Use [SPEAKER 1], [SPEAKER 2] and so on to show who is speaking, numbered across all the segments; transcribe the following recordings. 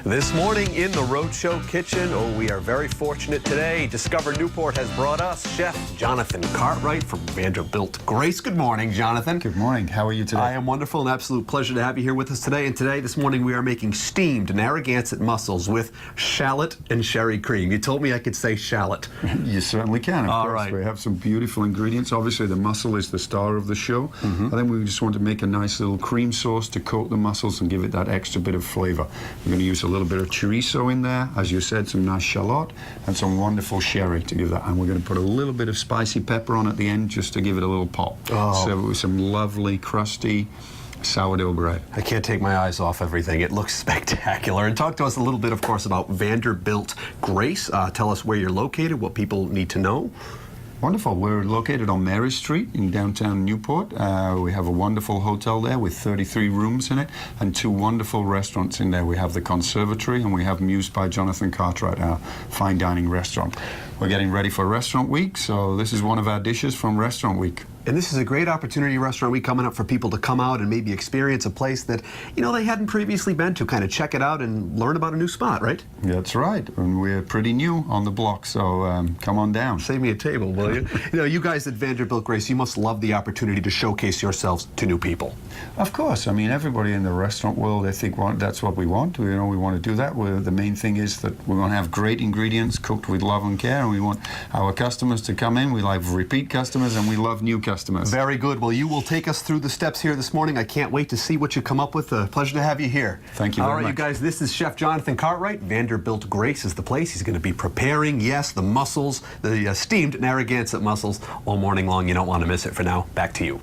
[SPEAKER 1] This morning in the Roadshow Kitchen, we are very fortunate today. Discover Newport has brought us Chef Jonathan Cartwright from Vanderbilt Grace. Good morning, Jonathan.
[SPEAKER 2] Good morning. How are you today?
[SPEAKER 1] I am wonderful. An absolute pleasure to have you here with us today. And this morning, we are making steamed Narragansett mussels with shallot and sherry cream. You told me I could say shallot.
[SPEAKER 2] You certainly can.
[SPEAKER 1] All
[SPEAKER 2] course.
[SPEAKER 1] right.
[SPEAKER 2] We have some beautiful ingredients. Obviously, the mussel is the star of the show. And then we just want to make a nice little cream sauce to coat the mussels and give it that extra bit of flavor. We're going to use a little bit of chorizo in there, as you said, some nice shallot and some wonderful sherry to give that. And we're going to put a little bit of spicy pepper on at the end just to give it a little pop.
[SPEAKER 1] Oh.
[SPEAKER 2] So with some lovely, crusty sourdough bread.
[SPEAKER 1] I can't take my eyes off everything. It looks spectacular. And talk to us a little bit, of course, about Vanderbilt Grace. Tell us where you're located, what people need to know.
[SPEAKER 2] Wonderful. We're located on Mary Street in downtown Newport. We have a wonderful hotel there with 33 rooms in it and 2 wonderful restaurants in there. We have the Conservatory and we have Mused by Jonathan Cartwright, our fine dining restaurant. We're getting ready for Restaurant Week, so this is one of our dishes from Restaurant Week.
[SPEAKER 1] And this is a great opportunity, Restaurant Week, coming up for people to come out and maybe experience a place that, you know, they hadn't previously been to, kind of check it out and learn about a new spot, right?
[SPEAKER 2] That's right. And we're pretty new on the block, so come on down.
[SPEAKER 1] Save me a table, will you? You know, you guys at Vanderbilt Grace, you must love the opportunity to showcase yourselves to new people.
[SPEAKER 2] Of course. I mean, everybody in the restaurant world, I think that's what we want. We want to do that. The main thing is that we're going to have great ingredients cooked with love and care, and we want our customers to come in. We like repeat customers, and we love new customers.
[SPEAKER 1] Very good. Well, you will take us through the steps here this morning. I can't wait to see what you come up with. A pleasure to have you here.
[SPEAKER 2] Thank you very much.
[SPEAKER 1] All right, you guys, this is Chef Jonathan Cartwright. Vanderbilt Grace is the place. He's going to be preparing, yes, the mussels, the steamed Narragansett mussels all morning long. You don't want to miss it. For now, back to you.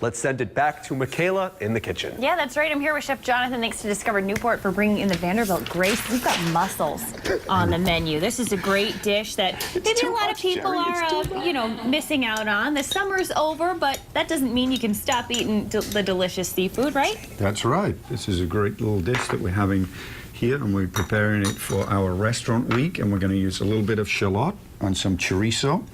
[SPEAKER 1] Let's send it back to Michaela in the kitchen.
[SPEAKER 3] Yeah, that's right. I'm here with Chef Jonathan. Thanks to Discover Newport for bringing in the Vanderbilt Grace. We've got mussels on the menu. This is a great dish that maybe a lot of people are, missing out on. The summer's over, but that doesn't mean you can stop eating the delicious seafood, right?
[SPEAKER 2] That's right. This is a great little dish that we're having here, and we're preparing it for our Restaurant Week, and we're going to use a little bit of shallot and some chorizo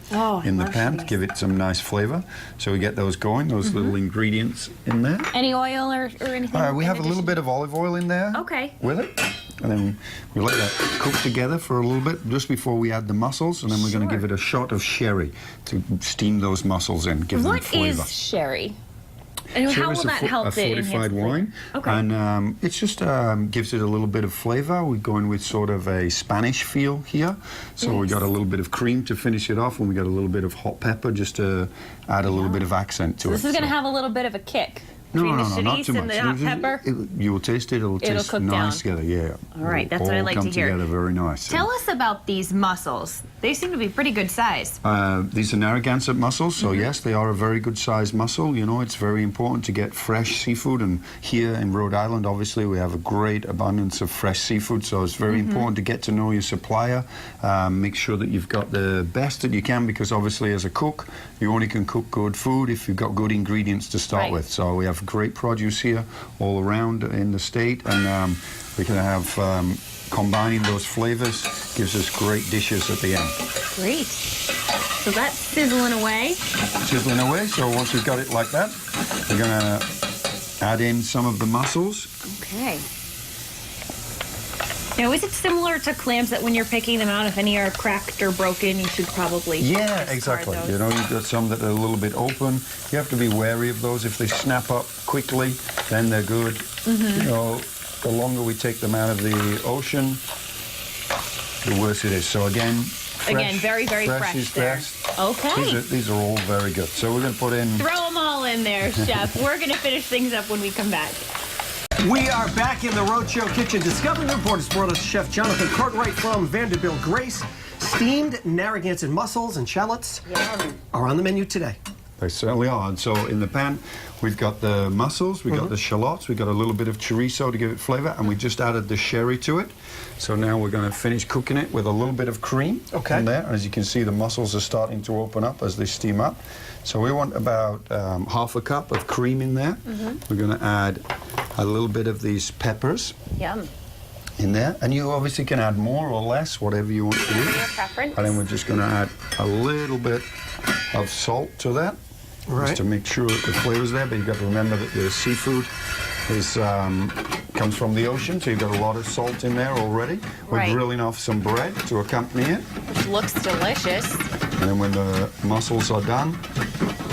[SPEAKER 2] in the pan to give it some nice flavor. So we get those going, those little ingredients in there.
[SPEAKER 3] Any oil or anything?
[SPEAKER 2] We have a little bit of olive oil in there with it. And then we let that cook together for a little bit just before we add the mussels, and then we're going to give it a shot of sherry to steam those mussels in, give them flavor.
[SPEAKER 3] What is sherry? And how will that help
[SPEAKER 2] a fortified wine.
[SPEAKER 3] Okay.
[SPEAKER 2] And it just gives it a little bit of flavor. We're going with sort of a Spanish feel here. So we got a little bit of cream to finish it off, and we got a little bit of hot pepper just to add a little bit of accent to it.
[SPEAKER 3] This is going to have a little bit of a kick.
[SPEAKER 2] No,
[SPEAKER 3] not too much. And the hot pepper?
[SPEAKER 2] You will taste it. It'll taste nice together. Yeah.
[SPEAKER 3] All right, that's what I like to hear.
[SPEAKER 2] All come together very nice.
[SPEAKER 3] Tell us about these mussels. They seem to be pretty good size.
[SPEAKER 2] These are Narragansett mussels, so yes, they are a very good sized mussel. You know, it's very important to get fresh seafood, and here in Rhode Island, obviously, we have a great abundance of fresh seafood, so it's very important to get to know your supplier. Make sure that you've got the best that you can, because obviously, as a cook, you only can cook good food if you've got good ingredients to start with. So we have great produce here all around in the state, and we can have combining those flavors gives us great dishes at the end.
[SPEAKER 3] Great. So that's sizzling away.
[SPEAKER 2] Sizzling away. So once we've got it like that, we're going to add in some of the mussels.
[SPEAKER 3] Okay. Now, is it similar to clams that when you're picking them out, if any are cracked or broken, you should probably
[SPEAKER 2] exactly.
[SPEAKER 3] those?
[SPEAKER 2] You know, you've got some that are a little bit open. You have to be wary of those. If they snap up quickly, then they're good. You know, the longer we take them out of the ocean, the worse it is. So again,
[SPEAKER 3] very, very fresh
[SPEAKER 2] is
[SPEAKER 3] there.
[SPEAKER 2] best.
[SPEAKER 3] Okay.
[SPEAKER 2] These are all very good. So we're going to put in...
[SPEAKER 3] Throw them all in there, Chef. We're going to finish things up when we come back.
[SPEAKER 1] We are back in the Roadshow Kitchen. Discover Newport has brought us Chef Jonathan Cartwright from Vanderbilt Grace. Steamed Narragansett mussels and shallots are on the menu today.
[SPEAKER 2] They certainly are. And so in the pan, we've got the mussels, we've got the shallots, we've got a little bit of chorizo to give it flavor, and we just added the sherry to it. So now we're going to finish cooking it with a little bit of cream in there. And as you can see, the mussels are starting to open up as they steam up. So we want about half a cup of cream in there. We're going to add a little bit of these peppers.
[SPEAKER 3] Yum.
[SPEAKER 2] In there, and you obviously can add more or less, whatever you want to do.
[SPEAKER 3] Your preference.
[SPEAKER 2] And then we're just going to add a little bit of salt to that, just to make sure that the flavor's there. But you've got to remember that the seafood is comes from the ocean, so you've got a lot of salt in there already. We're
[SPEAKER 3] Right.
[SPEAKER 2] grilling off some bread to accompany it.
[SPEAKER 3] Which looks delicious.
[SPEAKER 2] And then when the mussels are done,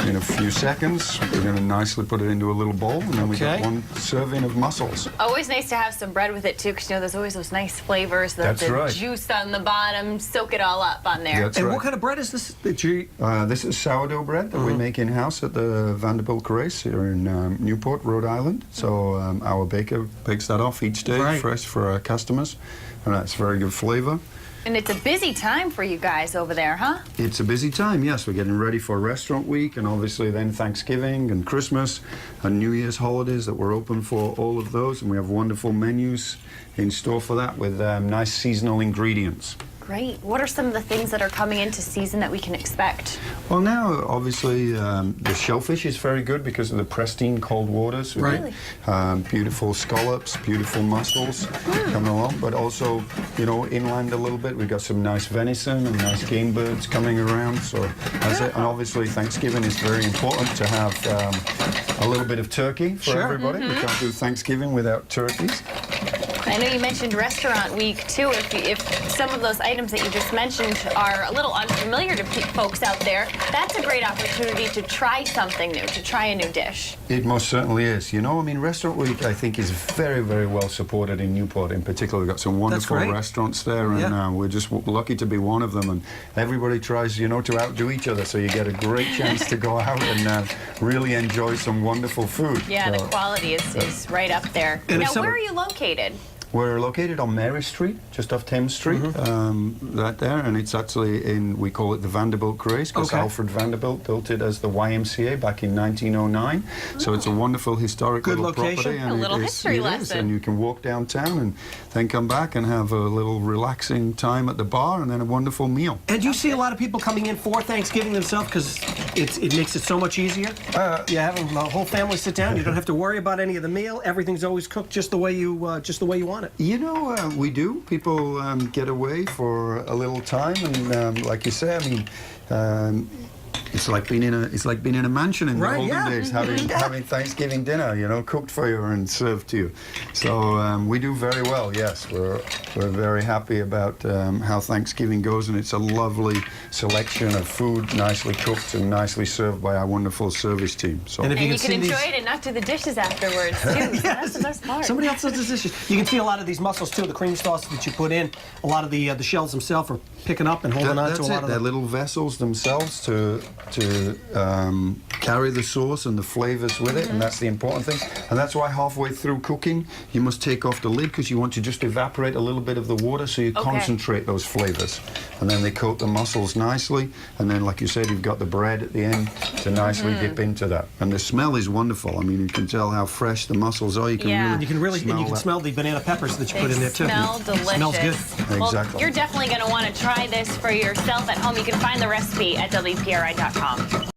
[SPEAKER 2] in a few seconds, we're going to nicely put it into a little bowl, and then we got
[SPEAKER 4] Okay.
[SPEAKER 2] one serving of mussels.
[SPEAKER 3] Always nice to have some bread with it too, because there's always those nice flavors,
[SPEAKER 2] That's
[SPEAKER 3] the
[SPEAKER 2] right.
[SPEAKER 3] juice on the bottom, soak it all up on there.
[SPEAKER 2] That's
[SPEAKER 4] And
[SPEAKER 2] right.
[SPEAKER 4] what kind of bread is this that you...
[SPEAKER 2] This is sourdough bread that we make in-house at the Vanderbilt Grace here in Newport, Rhode Island. So our baker bakes that off each day,
[SPEAKER 4] Right.
[SPEAKER 2] fresh for our customers, and that's very good flavor.
[SPEAKER 3] And it's a busy time for you guys over there, huh?
[SPEAKER 2] It's a busy time, yes. We're getting ready for restaurant week, and obviously then Thanksgiving and Christmas and New Year's holidays that we're open for all of those, and we have wonderful menus in store for that with nice seasonal ingredients.
[SPEAKER 3] Great. What are some of the things that are coming into season that we can expect?
[SPEAKER 2] Well, now, obviously, the shellfish is very good because of the pristine cold waters. We
[SPEAKER 4] Right.
[SPEAKER 2] get, beautiful scallops, beautiful mussels coming along, but also, you know, inland a little bit. We've got some nice venison and nice game birds coming around. So, and obviously, Thanksgiving is very important to have a little bit of turkey for
[SPEAKER 4] Sure.
[SPEAKER 2] everybody. We can't do Thanksgiving without turkeys.
[SPEAKER 3] I know you mentioned restaurant week too. If some of those items that you just mentioned are a little unfamiliar to folks out there, that's a great opportunity to try something new, to try a new dish.
[SPEAKER 2] It most certainly is. You know, I mean, Restaurant Week, I think, is very, very well supported in Newport in particular. We've got some wonderful
[SPEAKER 4] great.
[SPEAKER 2] restaurants there, and
[SPEAKER 4] Yeah.
[SPEAKER 2] we're just lucky to be one of them. And everybody tries, you know, to outdo each other, so you get a great chance to go out and really enjoy some wonderful food.
[SPEAKER 3] Yeah, the
[SPEAKER 2] So,
[SPEAKER 3] quality is right up there.
[SPEAKER 4] And
[SPEAKER 3] Now,
[SPEAKER 4] if some-
[SPEAKER 3] where are you located?
[SPEAKER 2] we're located on Mary Street, just off Thames Street, that there, and it's actually in, we call it the Vanderbilt Grace, because
[SPEAKER 4] Okay.
[SPEAKER 2] Alfred Vanderbilt built it as the YMCA back in 1909. So it's a wonderful historic
[SPEAKER 4] Good
[SPEAKER 2] little
[SPEAKER 4] location.
[SPEAKER 2] property. And
[SPEAKER 3] A
[SPEAKER 2] it
[SPEAKER 3] little
[SPEAKER 2] is-
[SPEAKER 3] history
[SPEAKER 2] it is,
[SPEAKER 3] lesson.
[SPEAKER 2] and you can walk downtown and then come back and have a little relaxing time at the bar and then a wonderful meal.
[SPEAKER 4] And do you see a lot of people coming in for Thanksgiving themselves because it makes it so much easier? You have the whole family sit down. You don't have to worry about any of the meal. Everything's always cooked just the way you want it.
[SPEAKER 2] You know, we do. People get away for a little time, and like you say, I mean, it's like being in a mansion in the
[SPEAKER 4] Right,
[SPEAKER 2] olden
[SPEAKER 4] yeah.
[SPEAKER 2] days, having Thanksgiving dinner, you know, cooked for you and served to you. So we do very well. Yes, we're very happy about how Thanksgiving goes, and it's a lovely selection of food, nicely cooked and nicely served by our wonderful service team. So.
[SPEAKER 4] And if
[SPEAKER 3] And you
[SPEAKER 4] see
[SPEAKER 3] can enjoy
[SPEAKER 4] these-
[SPEAKER 3] it and not do the dishes afterwards, too. So that's the best part.
[SPEAKER 4] Somebody else does this dishes. You can see a lot of these mussels too. The cream sauce that you put in, a lot of the shells themselves are picking up and holding on
[SPEAKER 2] That's
[SPEAKER 4] to a lot
[SPEAKER 2] it.
[SPEAKER 4] of
[SPEAKER 2] They're
[SPEAKER 4] them.
[SPEAKER 2] little vessels themselves to carry the sauce and the flavors with it, and that's the important thing. And that's why halfway through cooking, you must take off the lid because you want to just evaporate a little bit of the water so you concentrate those flavors. And then they coat the mussels nicely, and then, like you said, you've got the bread at the end to nicely dip into that. And the smell is wonderful. I mean, you can tell how fresh the mussels are. You can
[SPEAKER 3] Yeah.
[SPEAKER 2] really,
[SPEAKER 4] You can really
[SPEAKER 2] smell
[SPEAKER 4] and you can
[SPEAKER 2] that.
[SPEAKER 4] smell the banana peppers that you put
[SPEAKER 3] They
[SPEAKER 4] in there too.
[SPEAKER 3] smell delicious.
[SPEAKER 4] Smells good.
[SPEAKER 3] Well,
[SPEAKER 2] Exactly.
[SPEAKER 3] you're definitely going to want to try this for yourself at home. You can find the recipe at WPRI.com.